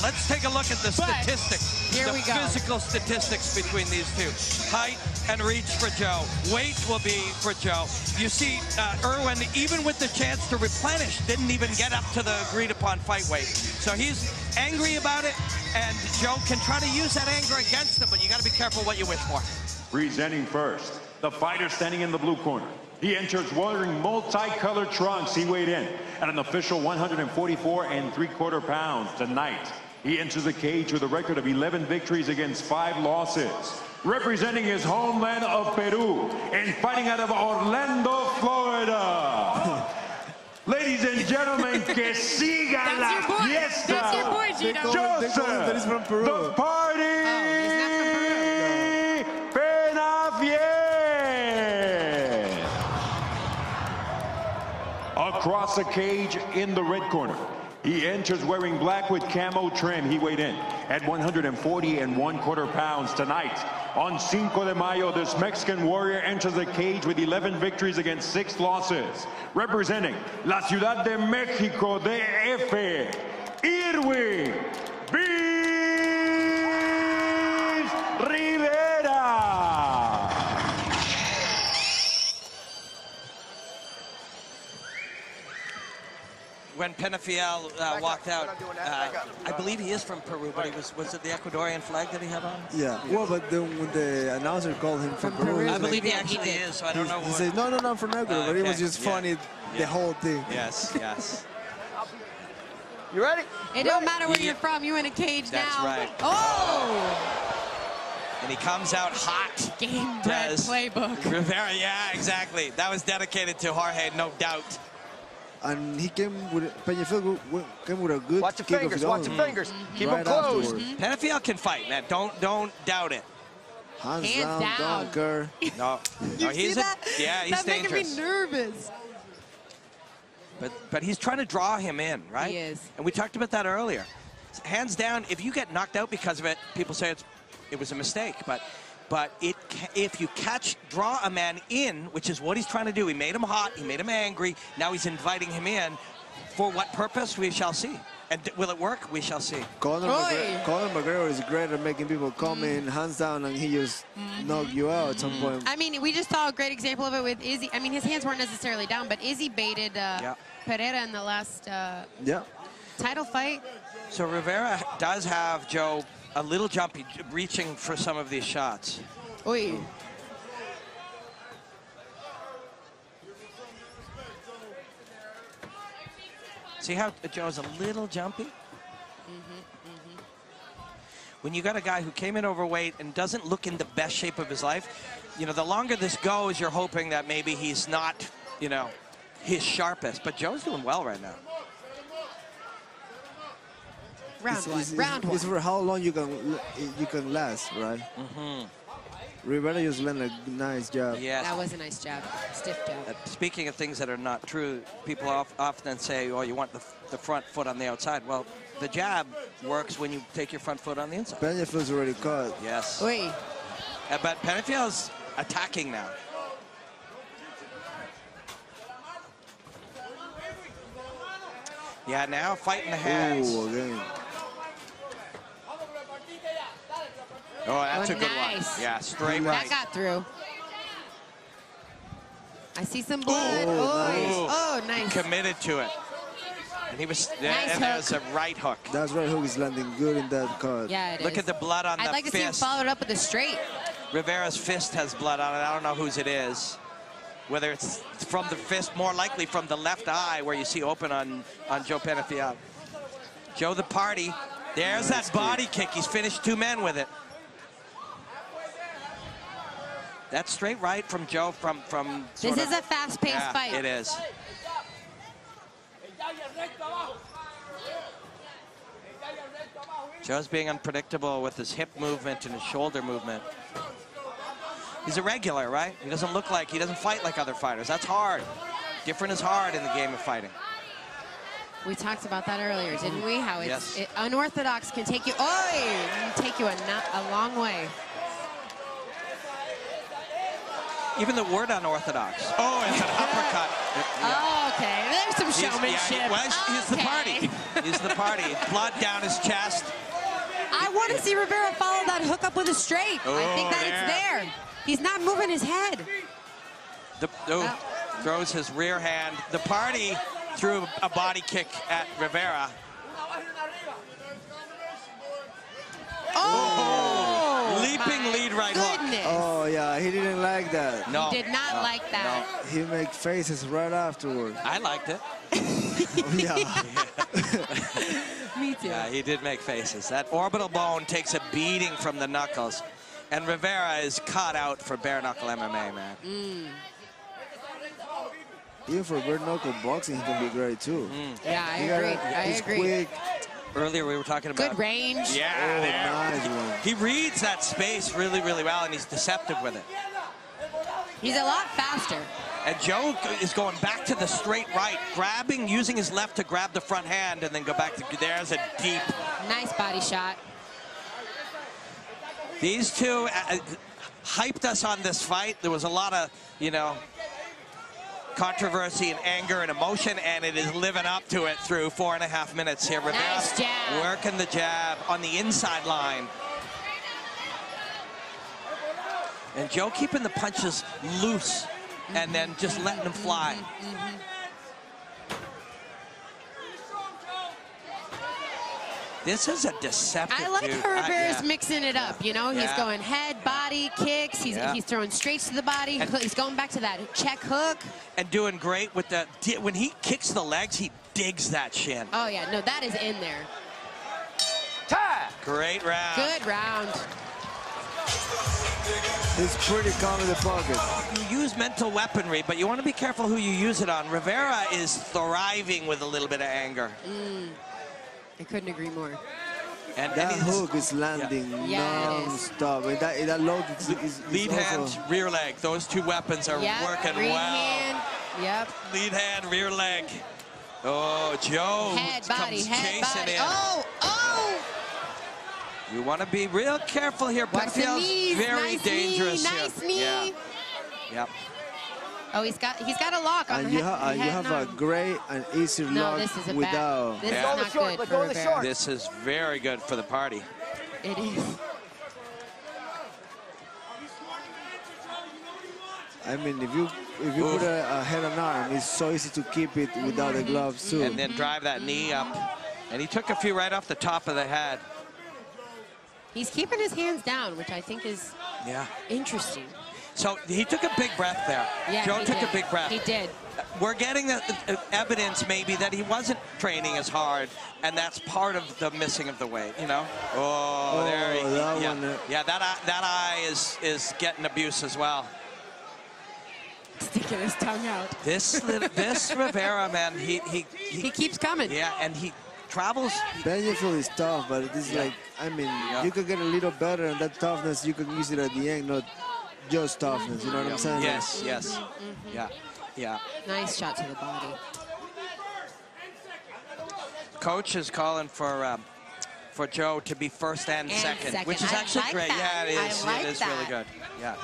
let's take a look at the statistics. Here we go. The physical statistics between these two. Height and reach for Joe. Weight will be for Joe. You see, Irwin, even with the chance to replenish, didn't even get up to the agreed-upon fight weight. So he's angry about it, and Joe can try to use that anger against him, but you got to be careful what you wish for. Presenting first, the fighter standing in the blue corner. He enters wearing multicolored trunks. He weighed in at an official 144 3/4 pounds tonight. He enters the cage with a record of 11 victories against 5 losses. Representing his homeland of Peru and fighting out of Orlando, Florida. Ladies and gentlemen, que siga la fiesta. That's your boy, Gino. Joseph, the party, Penafiel. Across the cage in the red corner, he enters wearing black with camo trim. He weighed in at 140 1/4 pounds tonight. On Cinco de Mayo, this Mexican warrior enters the cage with 11 victories against 6 losses. Representing la Ciudad de Mexico, DF, Irwin Rivera. When Penafiel walked out, I believe he is from Peru, but he was it the Ecuadorian flag that he had on? Yeah, well, but then when the announcer called him from Peru, I believe he actually is, so I don't know. He said, no, I'm from Ecuador, but it was just funny, the whole thing. Yes, yes. You ready? It don't matter where you're from, you're in a cage now. That's right. Oh! And he comes out hot. Gamebred playbook. Rivera, yeah, exactly. That was dedicated to Jorge, no doubt. And he came with Penafiel came with a good. Watch your fingers. Watch your fingers. Keep them closed. Penafiel can fight, man. Don't doubt it. Hands down. Don't care. No, he's yeah, he's That's dangerous. making me nervous. But he's trying to draw him in, right? He is. And we talked about that earlier. Hands down, if you get knocked out because of it, people say it was a mistake. But if you draw a man in, which is what he's trying to do, he made him hot, he made him angry, now he's inviting him in. For what purpose, we shall see. And will it work? We shall see. Conor McGregor is great at making people come in, hands down, and he just knock you out at some point. I mean, we just saw a great example of it with Izzy. I mean, his hands weren't necessarily down, but Izzy baited Pereira in the last title fight. So Rivera does have, Joe, a little jumpy, reaching for some of these shots. Oy. See how Joe's a little jumpy? When you got a guy who came in overweight and doesn't look in the best shape of his life, you know, the longer this goes, you're hoping that maybe he's not, you know, his sharpest. But Joe's doing well right now. Round one. It's for how long you can last, right? Rivera just landed a nice jab. Yes. That was a nice jab, stiff jab. Speaking of things that are not true, people often say, oh, you want the front foot on the outside. Well, the jab works when you take your front foot on the inside. Penafiel's already caught. Yes. Oy. But Penafiel's attacking now. Yeah, now fighting the hands. Ooh, again. Oh, that's a good nice one. Yeah, straight right. That got through. I see some blood. Ooh, oh, nice. Committed to it. And he was, nice and there's a right hook. That right hook is landing good in that card. Yeah, it is. Look at the blood on the fist. I'd like to see him follow it up with a straight. Rivera's fist has blood on it. I don't know whose it is. Whether it's from the fist, more likely from the left eye where you see open on Joe Penafiel. Joe the party. There's that body kick. He's finished 2 men with it. That's straight right from Joe from This is a fast-paced fight. It is. Joe's being unpredictable with his hip movement and his shoulder movement. He's irregular, right? He doesn't fight like other fighters. That's hard. Different is hard in the game of fighting. We talked about that earlier, didn't we? How yes. Unorthodox can take you, a long way. Even the word unorthodox. Oh, it's an uppercut. Oh, okay. There's some showmanship. He's the party. He's the party. Blood down his chest. want to see Rivera follow that hook up with a straight. I think that it's there. He's not moving his head. Throws his rear hand. The party threw a body kick at Rivera. Oh! Leaping lead right hook. Oh, yeah, he didn't like that. No. He did not like that. No. He made faces right afterwards. I liked it. Yeah. Me too. Yeah, he did make faces. That orbital bone takes a beating from the knuckles. And Rivera is caught out for bare-knuckle MMA, man. Even for bare-knuckle boxing, he can be great, too. Yeah, I agree. He's quick. Earlier, we were talking about... Good range. Yeah, nice one. He reads that space really, really well, and he's deceptive with it. He's a lot faster. And Joe is going back to the straight right, grabbing, using his left to grab the front hand, and then go back to... There's a deep... Nice body shot. These two hyped us on this fight. There was a lot of, you know, controversy and anger and emotion, and it is living up to it through 4.5 minutes here. Rivera nice jab. working the jab on the inside line. And Joe keeping the punches loose and then just letting them fly. This is a deceptive I like dude. how Rivera's mixing it up, you know? He's Yeah. going head, body, kicks. He's throwing straights to the body. He's going back to that check hook. And doing great with the... When he kicks the legs, he digs that shin. Oh, yeah. No, that is in there. Tie. Great round. Good round. He's pretty calm in the pocket. You use mental weaponry, but you want to be careful who you use it on. Rivera is thriving with a little bit of anger. I couldn't agree more. And that hook is landing non-stop. And that load is lead hand, rear leg. Those two weapons are working rear well. Hand. Yep. Lead hand, rear leg. Oh, Joe head, body, comes head, chasing body. in. Oh, oh! You want to be real careful here. Penafiel's very dangerous here. Nice knee. Yeah. Yep. Oh, he's got a lock on and the you head. You have a great and easy lock this is a without. This is not good for Rivera. This is very good for the party. It is. I mean, if you put a head and arm, it's so easy to keep it without the gloves too. And then drive that knee up. And he took a few right off the top of the head. He's keeping his hands down, which I think is interesting. So he took a big breath there. Yeah, Joe took a big breath. He did. We're getting the evidence maybe that he wasn't training as hard, and that's part of the missing of the weight, you know? Oh, there he one. Yeah, that eye is getting abuse as well. Sticking his tongue out. This Rivera, man, he keeps coming. Yeah, and he travels. Penafiel is tough, but it is like, I mean, you could get a little better, and that toughness, you can use it at the end, not just toughness, you know what I'm saying? Yes, yes. Yeah. Nice shot to the body. Coach is calling for Joe to be first and second, which is actually great. That. Yeah, it is. Like it is that. really good. Yeah.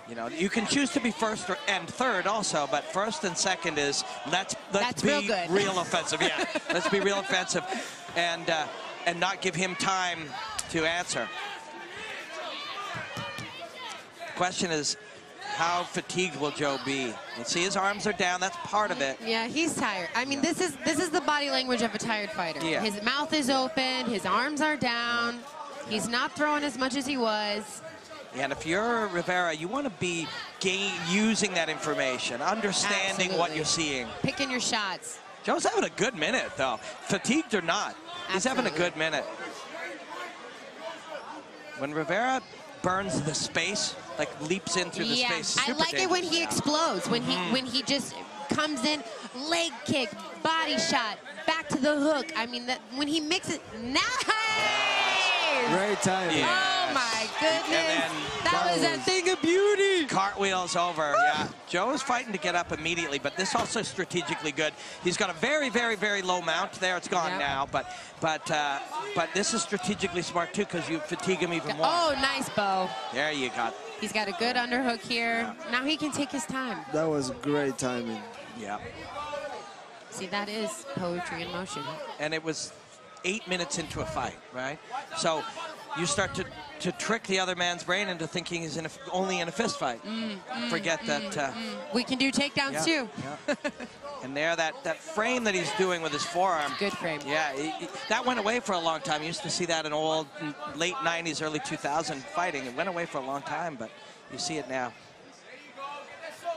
You know, you can choose to be first and third also, but first and second is let's be real offensive. Yeah, let's be real offensive, and not give him time to answer. The question is, how fatigued will Joe be? You see his arms are down. That's part of it. Yeah, he's tired. I mean, this is the body language of a tired fighter. Yeah. His mouth is open. His arms are down. He's not throwing as much as he was. And if you're Rivera, you want to be using that information, understanding what you're seeing. Picking your shots. Joe's having a good minute, though. Fatigued or not, he's having a good minute. When Rivera burns the space, like leaps in through the space, super I like it when he explodes, when he just comes in, leg kick, body shot, back to the hook. I mean, when he mixes, nice! Great time. Yes. Oh my goodness. That was a thing of beauty. Cartwheels over, yeah. Joe is fighting to get up immediately, but this also strategically good. He's got a very, very, very low mount there. It's gone now, but this is strategically smart too because you fatigue him even more. Oh, nice bow. There you go. He's got a good underhook here. Now he can take his time. That was great timing. Yeah. See, that is poetry in motion. And it was 8 minutes into a fight, right? So you start to trick the other man's brain into thinking he's only in a fist fight. Forget that. We can do takedowns too. Yeah. And there, that frame that he's doing with his forearm. Good frame. Yeah, that went away for a long time. You used to see that in old late 90s, early 2000 fighting. It went away for a long time, but you see it now.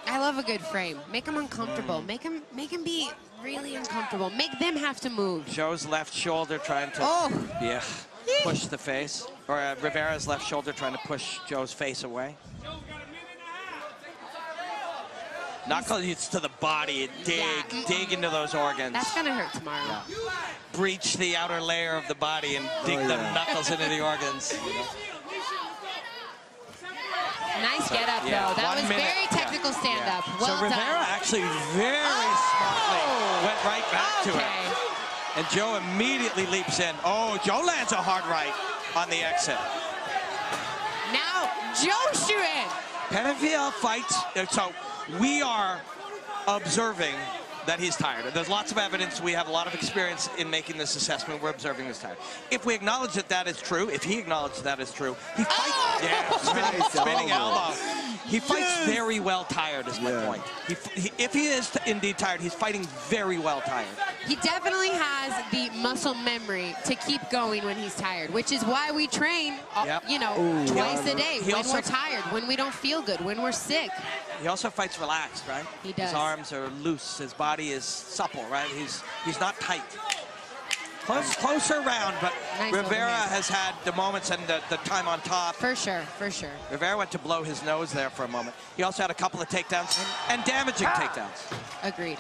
I love a good frame. Make them uncomfortable. Make them be really uncomfortable. Make them have to move. Joe's left shoulder trying to push the face. Or Rivera's left shoulder trying to push Joe's face away. Knuckle hits to the body and dig into those organs. That's going to hurt tomorrow. Yeah. Breach the outer layer of the body and dig them knuckles into the organs. Nice get up, though. That was very technical stand-up. Well so Rivera done. actually very smartly went right back to it. And Joe immediately leaps in. Oh, Joe lands a hard right on the exit. Now, Joe shooting. Penafiel fights. So we are observing that he's tired. There's lots of evidence. We have a lot of experience in making this assessment. We're observing this tired. If we acknowledge that that is true, if he acknowledges that is true, he fights. Yeah, spinning elbow. He fights very well tired is my point. If he is indeed tired, he's fighting very well tired. He definitely has the muscle memory to keep going when he's tired, which is why we train, you know, twice a day when we're tired, when we don't feel good, when we're sick. He also fights relaxed, right? He does. His arms are loose. His body is supple, right? He's not tight. Closer round, but nice Rivera has had the moments and the time on top. For sure, for sure. Rivera went to blow his nose there for a moment. He also had a couple of takedowns and damaging takedowns. Agreed.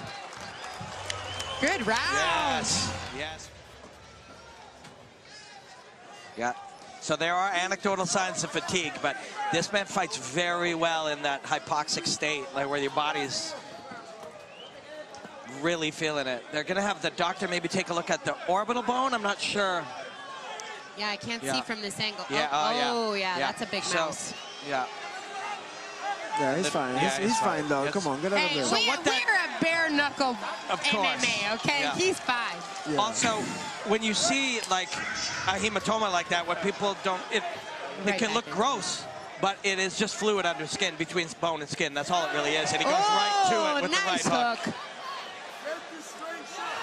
Good round. Yes, yes. Yeah. So there are anecdotal signs of fatigue, but this man fights very well in that hypoxic state, like where your body's really feeling it. They're going to have the doctor maybe take a look at the orbital bone. I'm not sure. Yeah, I can't see from this angle. Yeah, yeah, that's a big mouse. Yeah. Yeah, he's fine. He's fine, though. Come on, get out of there. So we're a bare-knuckle MMA, okay? Yeah. He's fine. Yeah. Also, when you see, like, a hematoma like that, what people don't... It can look gross, but it is just fluid under skin, between bone and skin. That's all it really is. And he goes right to it with the right hook.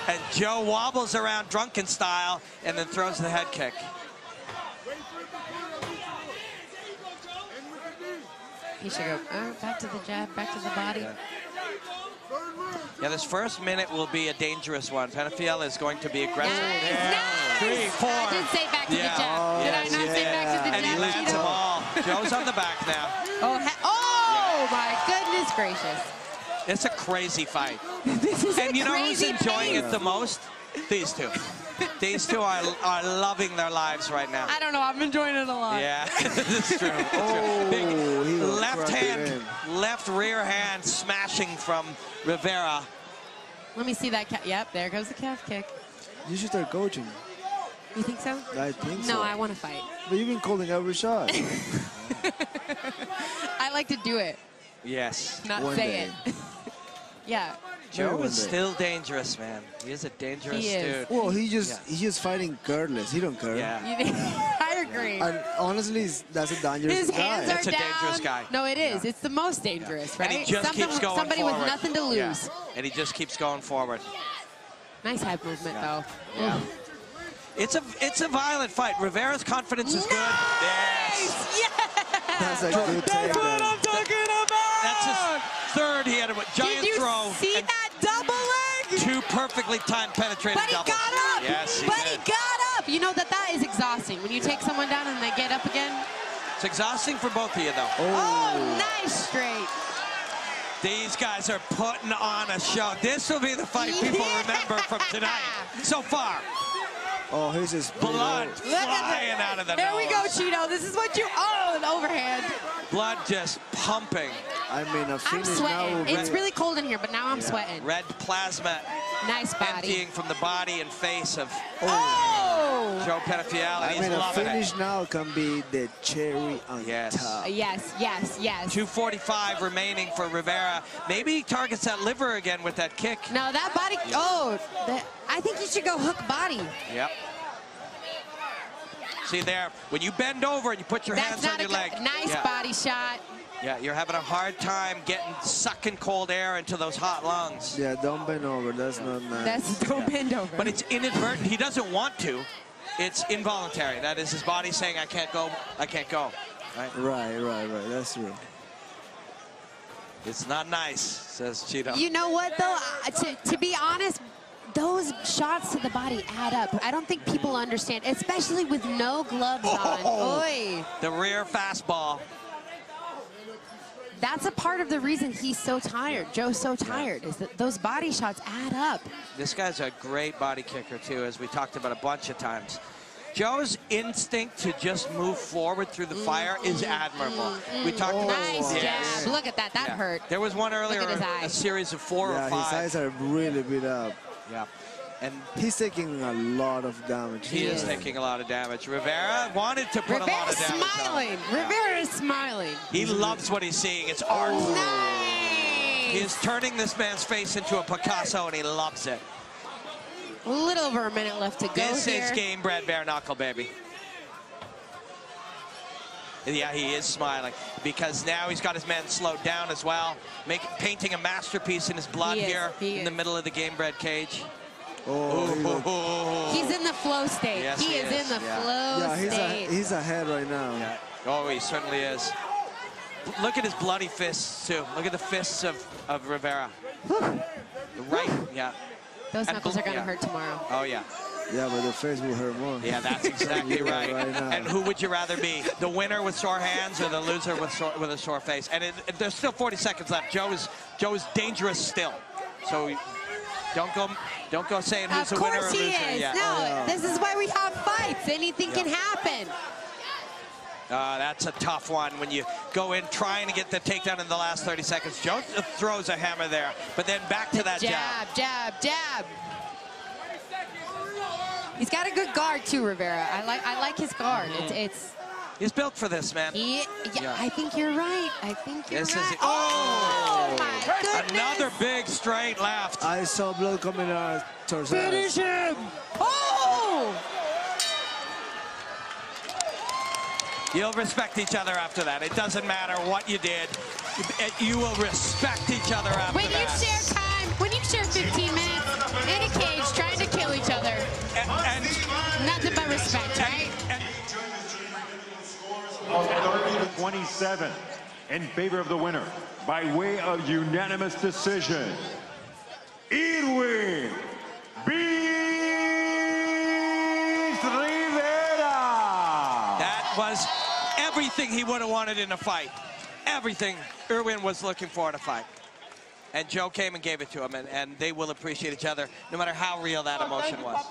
And Joe wobbles around drunken style and then throws the head kick. He should go back to the jab, back to the body. Yeah, this first minute will be a dangerous one. Penafiel is going to be aggressive. Nice. 3, 4. I did say back to the jab. Did I not say back to the jab? And he lands them all. Joe's on the back now. Oh my goodness gracious. It's a crazy fight. This is and you know who's enjoying it the most? These two. These two are loving their lives right now. I don't know. I'm enjoying it a lot. Yeah, it's true. Big left hand, left rear hand smashing from Rivera. Let me see that. Yep, there goes the calf kick. You should start coaching. You think so? I think so. No, I want to fight. But you've been calling every shot. I like to do it. Yes. Not say it. Yeah. Joe is still dangerous, man. He is a dangerous dude. Well, he's just fighting careless. He don't care. Yeah. I agree. And honestly, that's a dangerous guy. His hands are That's a dangerous guy. No, it is. It's the most dangerous, right? And he just keeps going somebody forward. with nothing to lose. Yeah. And he just keeps going forward. Nice head movement, though. Yeah. It's a violent fight. Rivera's confidence is good. Yes. That's a good That's what I'm talking about. That's his third. He had a giant throw. Did you see that double leg? 2 perfectly timed penetrating doubles. But he got up. Yes, he did. He got up. You know that is exhausting. When you take someone down and they get up again. It's exhausting for both of you, though. Oh, nice straight. These guys are putting on a show. This will be the fight people remember from tonight so far. Oh, here's his blood flying out of the nose. There we go, Cheeto. This is what you... Oh, an overhand. Blood just pumping. I mean, a finish I'm sweating. now. It's really cold in here, but now I'm sweating. Red plasma nice body. emptying from the body and face of Joe Penafiel, and I he's mean, a loving finish it. now can be the cherry on top. Yes, yes, yes. 2:45 remaining for Rivera. Maybe he targets that liver again with that kick. No, that body... I think he should go hook body. Yep. See there, when you bend over and you put your hands on your leg. Nice body shot. Yeah, you're having a hard time sucking cold air into those hot lungs. Yeah, don't bend over. That's not nice. Don't bend over. But it's inadvertent. He doesn't want to. It's involuntary. That is his body saying, I can't go, I can't go. Right. That's true. It's not nice, says Cheeto. You know what, though? To be honest, those shots to the body add up. I don't think people understand, especially with no gloves on. Oy. The rear fastball. That's a part of the reason he's so tired. Joe's so tired, is that those body shots add up. This guy's a great body kicker, too, as we talked about a bunch of times. Joe's instinct to just move forward through the fire is admirable. We talked about nice jab. Look at that. That hurt. There was one earlier, a series of 4 or 5. His eyes are really beat up. Yeah. And he's taking a lot of damage. He is taking a lot of damage. Rivera wanted to put a lot of damage smiling. on. Rivera is smiling. He loves what he's seeing. It's art. Nice. He is turning this man's face into a Picasso, and he loves it. A little over a minute left to go This here. is Gamebred Bareknuckle, baby. Yeah, he is smiling because now he's got his men slowed down as well, painting a masterpiece in his blood here in the middle of the Gamebred cage. He's in the flow state. Yes, he is in the flow state. He's ahead right now. Yeah. Oh, he certainly is. Look at his bloody fists, too. Look at the fists of Rivera. Those knuckles are going to hurt tomorrow. Oh, yeah. Yeah, but the face will hurt more. Yeah, that's exactly right. And who would you rather be? The winner with sore hands or the loser with a sore face? And there's still 40 seconds left. Joe is dangerous still. So don't go saying who's the winner or loser. Of course he is. Yeah. No, this is why we have fights. Anything can happen. That's a tough one when you go in trying to get the takedown in the last 30 seconds. Joe throws a hammer there, but then back to that jab. He's got a good guard too, Rivera. I like his guard. He's built for this, man. I think you're right. I think you're right. Oh my goodness. Another big straight left. I saw blood coming out towards us. Finish him! Oh! You'll respect each other after that. It doesn't matter what you did. You will respect each other after that. When you share time, when you share 15 minutes in a cage trying to kill each other, and nothing but respect, right? 27 in favor of the winner by way of unanimous decision, Irwin Rivera. That was everything he would have wanted in a fight. Everything Irwin was looking for in a fight. And Joe came and gave it to him, and they will appreciate each other no matter how real that emotion was.